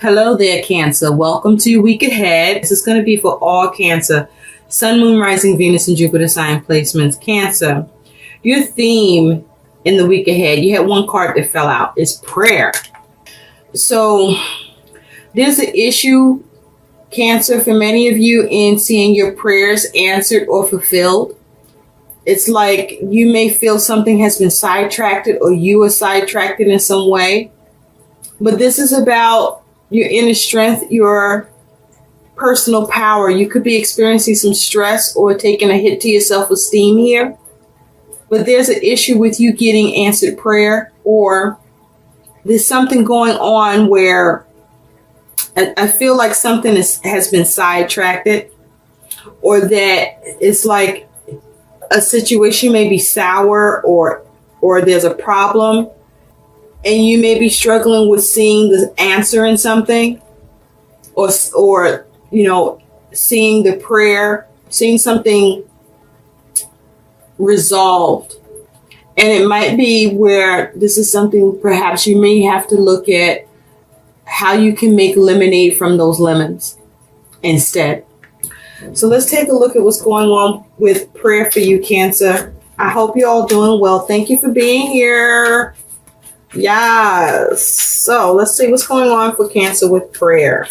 Hello there, Cancer. Welcome to your week ahead. This is going to be for all Cancer. Sun, Moon, Rising, Venus, and Jupiter sign placements. Cancer, your theme in the week ahead, you had one card that fell out. It's prayer. So there's an issue, Cancer, for many of you in seeing your prayers answered or fulfilled. It's like you may feel something has been sidetracked or you are sidetracked in some way. But this is about your inner strength, your personal power. You could be experiencing some stress or taking a hit to your self-esteem here. But there's an issue with you getting answered prayer, or there's something going on where I feel like something has been sidetracked, or that it's like a situation may be sour or there's a problem. And you may be struggling with seeing the answer in something, or seeing the prayer, seeing something resolved. And it might be where this is something perhaps you may have to look at how you can make lemonade from those lemons instead. So let's take a look at what's going on with prayer for you, Cancer. I hope you're all doing well. Thank you for being here. Yes. So let's see what's going on for Cancer with prayer.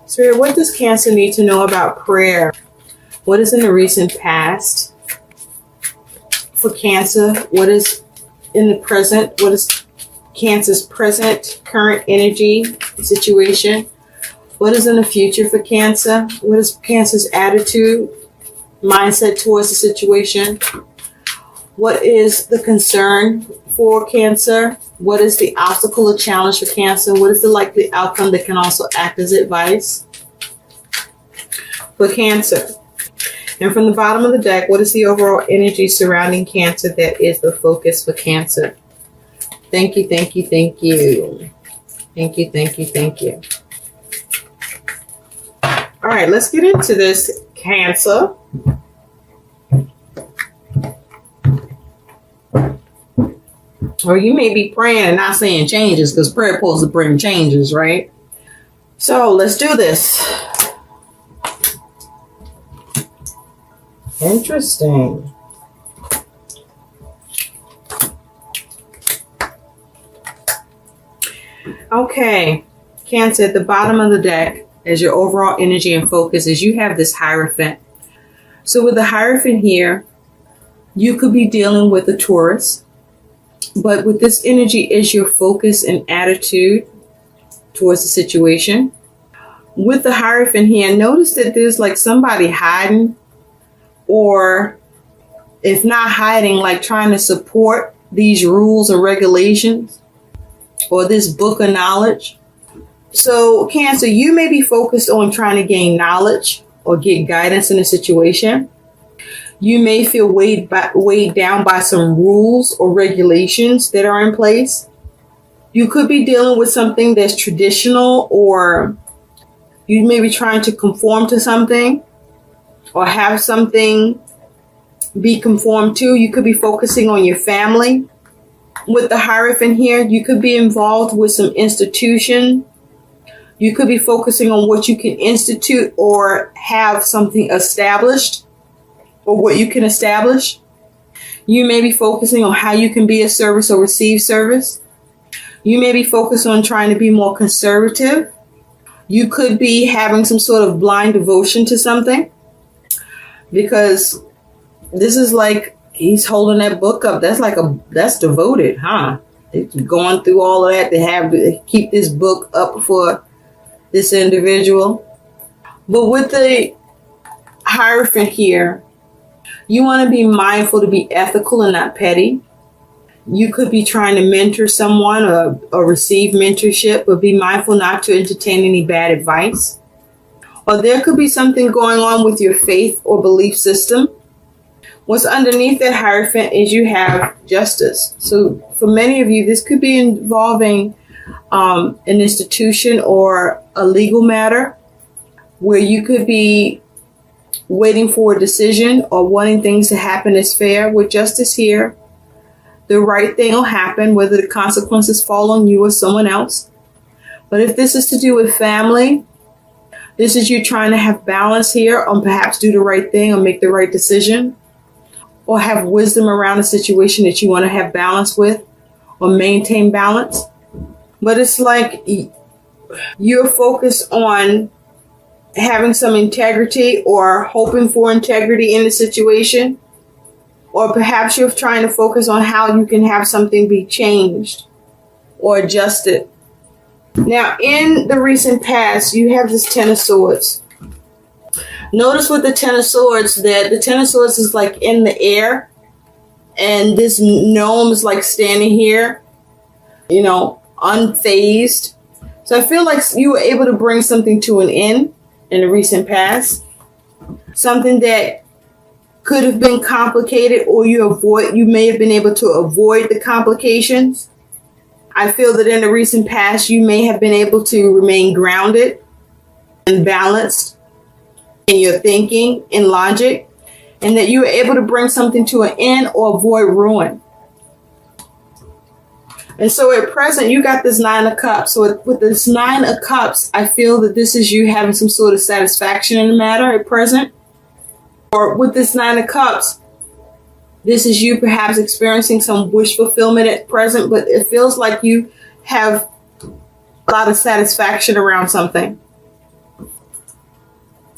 Spirit, what does Cancer need to know about prayer? What is in the recent past for Cancer? What is in the present? What is Cancer's present, current energy situation? What is in the future for Cancer? What is Cancer's attitude, mindset towards the situation? What is the concern for Cancer? What is the obstacle or challenge for Cancer? What is the likely outcome that can also act as advice for Cancer? And from the bottom of the deck, what is the overall energy surrounding Cancer that is the focus for Cancer? Thank you, thank you, thank you. Thank you, thank you, thank you. All right, let's get into this, Cancer. Or you may be praying and not saying changes, because prayer is supposed to bring changes, right? So let's do this. Interesting. Okay, Cancer, at the bottom of the deck, as your overall energy and focus, is you have this Hierophant. So with the Hierophant here, you could be dealing with a Taurus. But with this energy is your focus and attitude towards the situation. With the Hierophant here, notice that there's like somebody hiding, or if not hiding, like trying to support these rules or regulations or this book of knowledge. So Cancer, you may be focused on trying to gain knowledge or get guidance in a situation. You may feel weighed down by some rules or regulations that are in place. You could be dealing with something that's traditional, or you may be trying to conform to something or have something be conformed to. You could be focusing on your family. With the Hierophant here, you could be involved with some institution. You could be focusing on what you can institute or have something established, or what you can establish. You may be focusing on how you can be a service or receive service. You may be focused on trying to be more conservative. You could be having some sort of blind devotion to something, because this is like he's holding that book up. That's devoted, huh? It's going through all of that to keep this book up for this individual. But with the Hierophant here, you want to be mindful to be ethical and not petty. You could be trying to mentor someone or receive mentorship, but be mindful not to entertain any bad advice. Or there could be something going on with your faith or belief system. What's underneath that Hierophant is you have Justice. So for many of you, this could be involving an institution or a legal matter where you could be waiting for a decision or wanting things to happen as fair. With Justice here, the right thing will happen, whether the consequences fall on you or someone else. But if this is to do with family, this is you trying to have balance here, or perhaps do the right thing or make the right decision, or have wisdom around a situation that you want to have balance with or maintain balance. But it's like you're focused on having some integrity or hoping for integrity in the situation. Or perhaps you're trying to focus on how you can have something be changed or adjusted. Now, in the recent past, you have this Ten of Swords. Notice with the Ten of Swords that the Ten of Swords is like in the air. And this gnome is like standing here, unfazed. So I feel like you were able to bring something to an end in the recent past. Something that could have been complicated, or you may have been able to avoid the complications. I feel that in the recent past, you may have been able to remain grounded and balanced in your thinking and logic, and that you were able to bring something to an end or avoid ruin. And so at present, you got this Nine of Cups. So with this Nine of Cups, I feel that this is you having some sort of satisfaction in the matter at present. Or with this Nine of Cups, this is you perhaps experiencing some wish fulfillment at present, but it feels like you have a lot of satisfaction around something.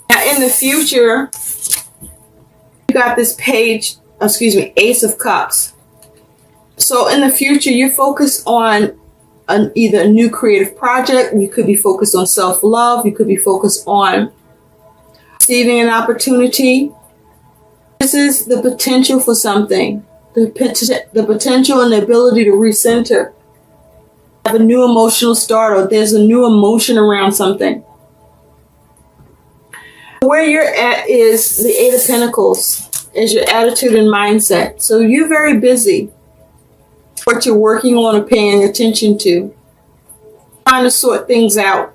Now in the future, you got this Ace of Cups. So in the future, you're focused on either a new creative project. You could be focused on self-love. You could be focused on receiving an opportunity. This is the potential for something, the potential and the ability to recenter, have a new emotional start, or there's a new emotion around something. Where you're at is the Eight of Pentacles, is your attitude and mindset. So you're very busy. What you're working on or paying attention to, trying to sort things out.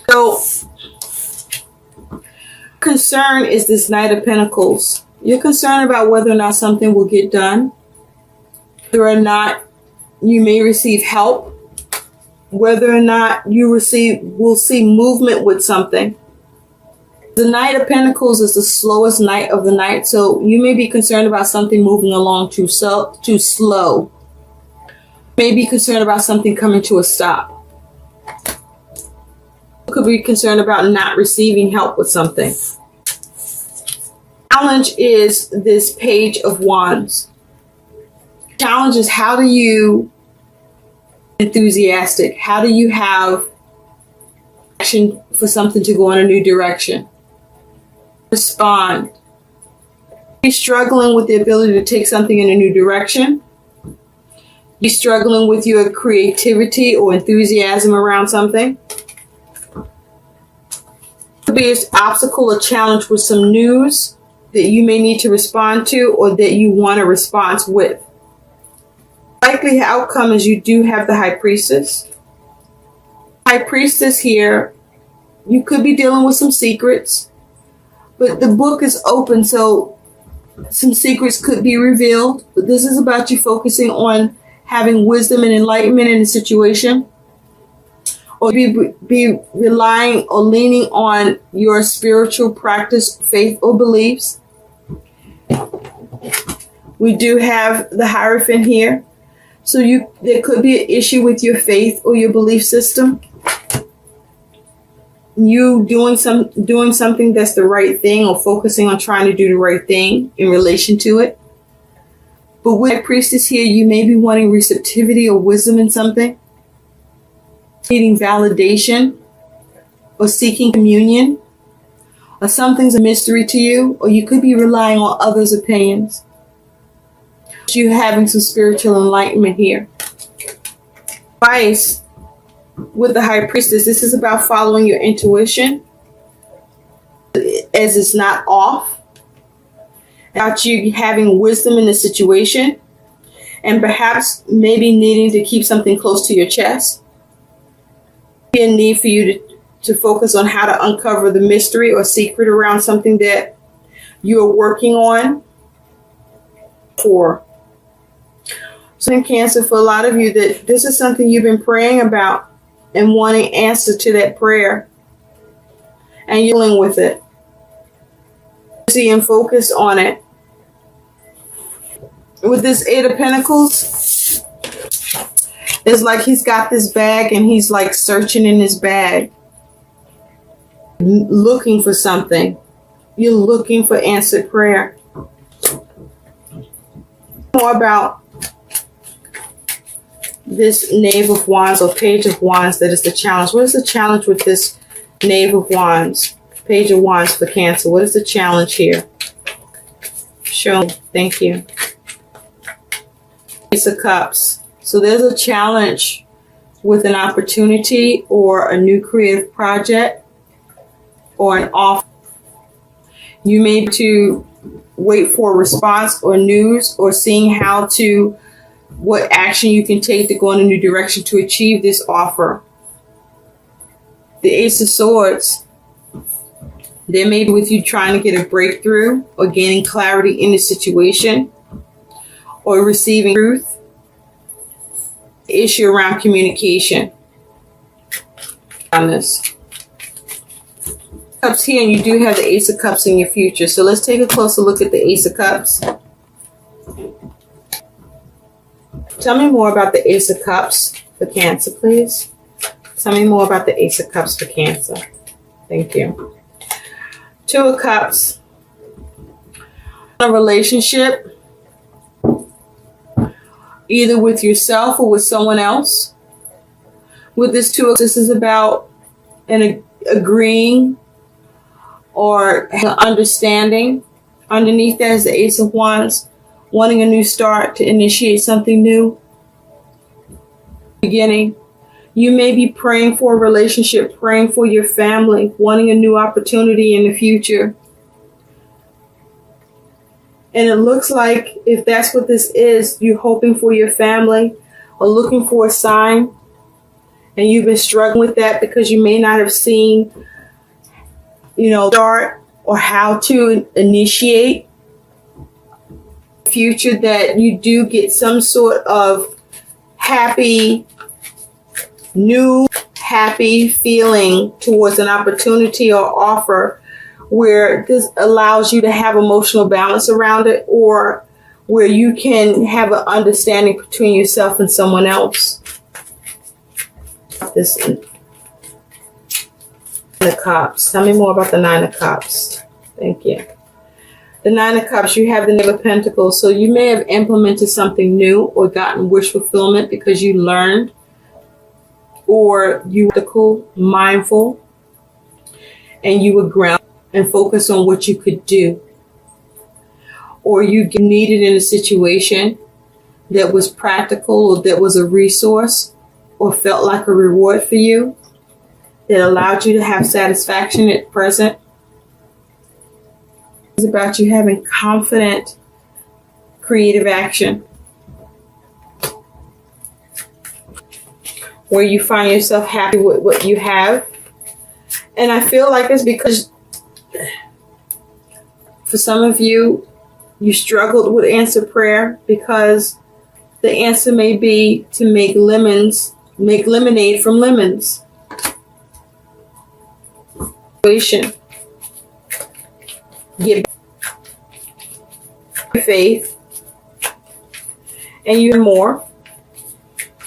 So, concern is this Knight of Pentacles. You're concerned about whether or not something will get done, whether or not you may receive help, whether or not you will see movement with something. The Knight of Pentacles is the slowest knight of the night, so you may be concerned about something moving along too slow. You may be concerned about something coming to a stop. You could be concerned about not receiving help with something. Challenge is this Page of Wands. Challenge is, how do you enthusiastic? How do you have action for something to go in a new direction? Respond. You're struggling with the ability to take something in a new direction. You're struggling with your creativity or enthusiasm around something. Could be an obstacle or challenge with some news that you may need to respond to, or that you want a response with. Likely outcome is you do have the High Priestess. High Priestess here, you could be dealing with some secrets. But the book is open, so some secrets could be revealed. But this is about you focusing on having wisdom and enlightenment in the situation. Or be relying or leaning on your spiritual practice, faith, or beliefs. We do have the Hierophant here. So there could be an issue with your faith or your belief system. You doing something that's the right thing, or focusing on trying to do the right thing in relation to it. But with High Priestess here, you may be wanting receptivity or wisdom in something, needing validation, or seeking communion, or something's a mystery to you, or you could be relying on others' opinions. You're having some spiritual enlightenment here. Advice with the High Priestess, this is about following your intuition, as it's not off, about you having wisdom in the situation, and perhaps maybe needing to keep something close to your chest. Be a need for you to focus on how to uncover the mystery or secret around something that you're working on for. So in Cancer, for a lot of you, that this is something you've been praying about and wanting answer to that prayer. And you're dealing with it. See and focus on it. With this Eight of Pentacles, it's like he's got this bag and he's like searching in his bag, looking for something. You're looking for answered prayer. More about this Knave of Wands or Page of Wands that is the challenge. What is the challenge with this Knave of Wands, Page of Wands for Cancer? What is the challenge here? Show me. Thank you. Ace of Cups. So there's a challenge with an opportunity or a new creative project or an offer. You may need to wait for a response or news or seeing what action you can take to go in a new direction to achieve this offer. The Ace of Swords. There may be with you trying to get a breakthrough or gaining clarity in the situation or receiving truth. The issue around communication on this. Cups here, and you do have the Ace of Cups in your future. So let's take a closer look at the Ace of Cups. Tell me more about the Ace of Cups for Cancer, please. Tell me more about the Ace of Cups for Cancer. Thank you. Two of Cups. A relationship, either with yourself or with someone else. With this Two of Cups, this is about an agreeing or understanding. Underneath that is the Ace of Wands, wanting a new start, to initiate something new. Beginning. You may be praying for a relationship, praying for your family, wanting a new opportunity in the future. And it looks like if that's what this is, you're hoping for your family or looking for a sign. And you've been struggling with that because you may not have seen, start or how to initiate the future, that you do get some sort of happy feeling towards an opportunity or offer where this allows you to have emotional balance around it, or where you can have an understanding between yourself and someone else. This Nine of Cups. Tell me more about the Nine of Cups. Thank you. The Nine of Cups, you have the Knave of Pentacles. So you may have implemented something new or gotten wish fulfillment because you learned, or you were mindful, and you were grounded and focused on what you could do. Or you needed in a situation that was practical or that was a resource or felt like a reward for you that allowed you to have satisfaction at present. It's about you having confident, creative action where you find yourself happy with what you have. And I feel like it's because for some of you, you struggled with answered prayer because the answer may be to make lemonade from lemons. Give faith, and you more.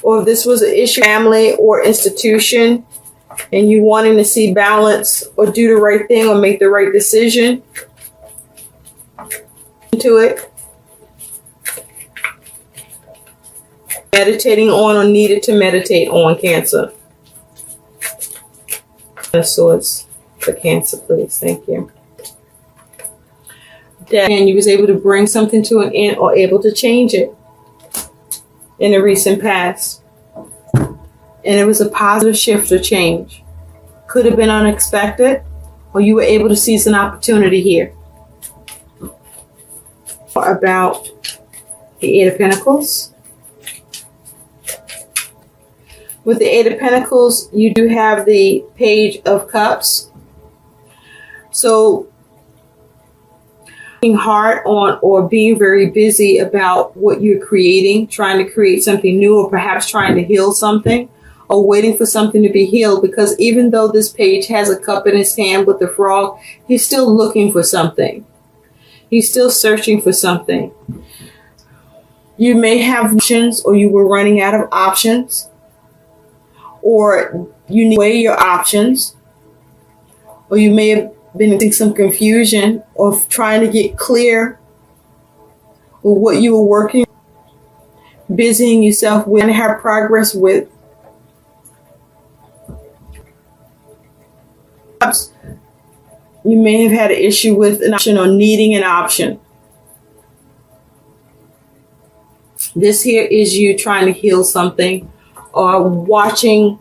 Or if this was an issue, family or institution, and you wanting to see balance or do the right thing or make the right decision to it. Meditating on or needed to meditate on, Cancer. Swords for Cancer, please. Thank you. And you was able to bring something to an end or able to change it in the recent past. And it was a positive shift or change. Could have been unexpected, or you were able to seize an opportunity here. About the Eight of Pentacles. With the Eight of Pentacles, you do have the Page of Cups. So working hard on or being very busy about what you're creating, trying to create something new, or perhaps trying to heal something, or waiting for something to be healed. Because even though this page has a cup in his hand with the frog, he's still looking for something. He's still searching for something. You may have options, or you were running out of options, or you need to weigh your options, or you may have been in some confusion of trying to get clear with what you were working, busying yourself with, and have progress with. You may have had an issue with an option or needing an option. This here is you trying to heal something, or watching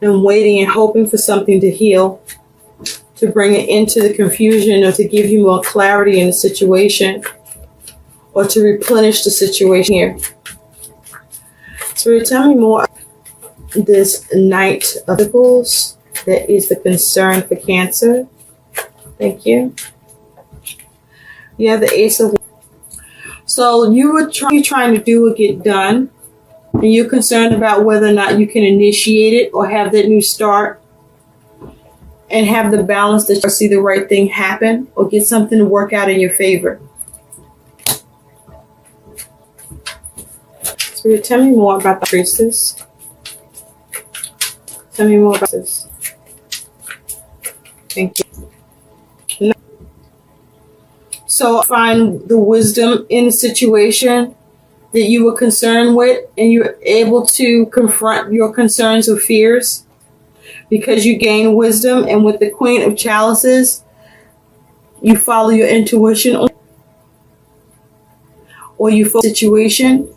and waiting and hoping for something to heal, to bring it into the confusion, or to give you more clarity in the situation, or to replenish the situation here. So tell me more about this Knight of Pentacles that is the concern for Cancer. Thank you. You have the Ace of Wands. So you were trying to do or get done, and you're concerned about whether or not you can initiate it or have that new start and have the balance that you see the right thing happen or get something to work out in your favor. Spirit, tell me more about the Priestess. Tell me more about this. Thank you. So find the wisdom in the situation that you were concerned with, and you're able to confront your concerns or fears because you gain wisdom. And with the Queen of Chalices, you follow your intuition, or you follow the situation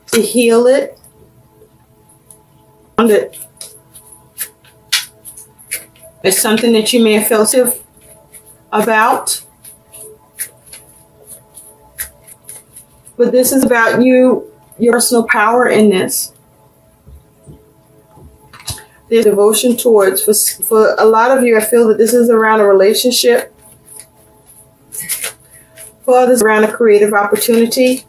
to heal it. It's something that you may have felt about. But this is about you, your personal power in this. There's devotion towards, for a lot of you, I feel that this is around a relationship. For others, around a creative opportunity.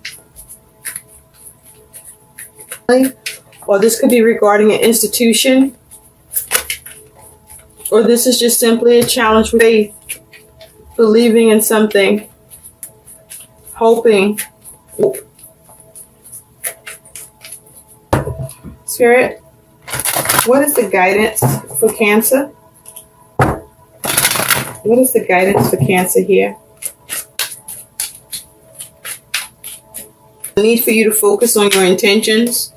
Or this could be regarding an institution. Or this is just simply a challenge with faith. Believing in something. Hoping. Spirit, what is the guidance for Cancer? What is the guidance for Cancer here? The need for you to focus on your intentions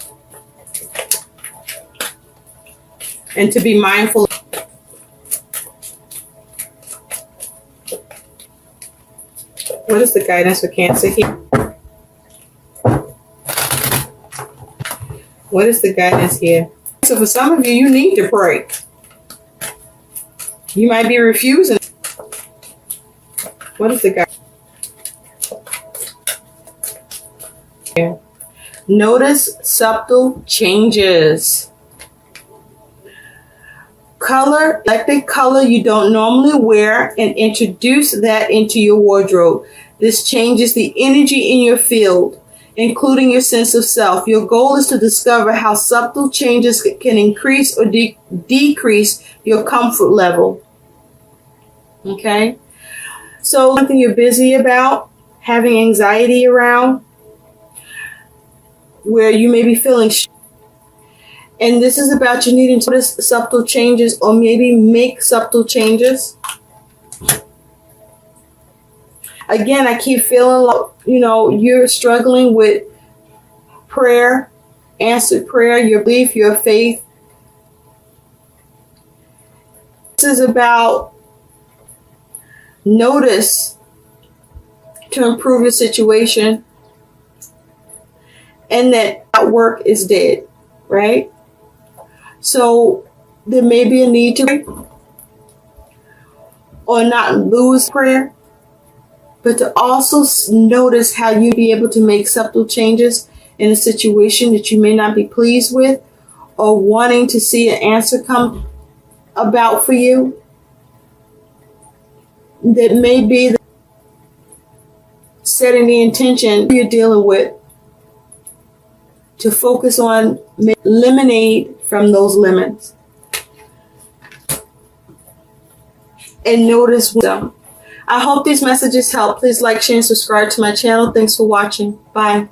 and to be mindful. What is the guidance for Cancer here? What is the guidance here? So for some of you, you need to pray. You might be refusing. What is the guidance? Here. Notice subtle changes. Color, electric color you don't normally wear, and introduce that into your wardrobe. This changes the energy in your field, including your sense of self. Your goal is to discover how subtle changes can increase or decrease your comfort level. Okay? So something you're busy about, having anxiety around, where you may be feeling and this is about you needing to notice subtle changes, or maybe make subtle changes. Again, I keep feeling like, you're struggling with prayer, answered prayer, your belief, your faith. This is about notice to improve your situation, and that work is dead, right? So there may be a need to pray or not lose prayer, but to also notice how you be able to make subtle changes in a situation that you may not be pleased with, or wanting to see an answer come about for you. That may be setting the intention you're dealing with to focus on eliminate from those limits. And notice them. I hope these messages help. Please like, share, and subscribe to my channel. Thanks for watching. Bye.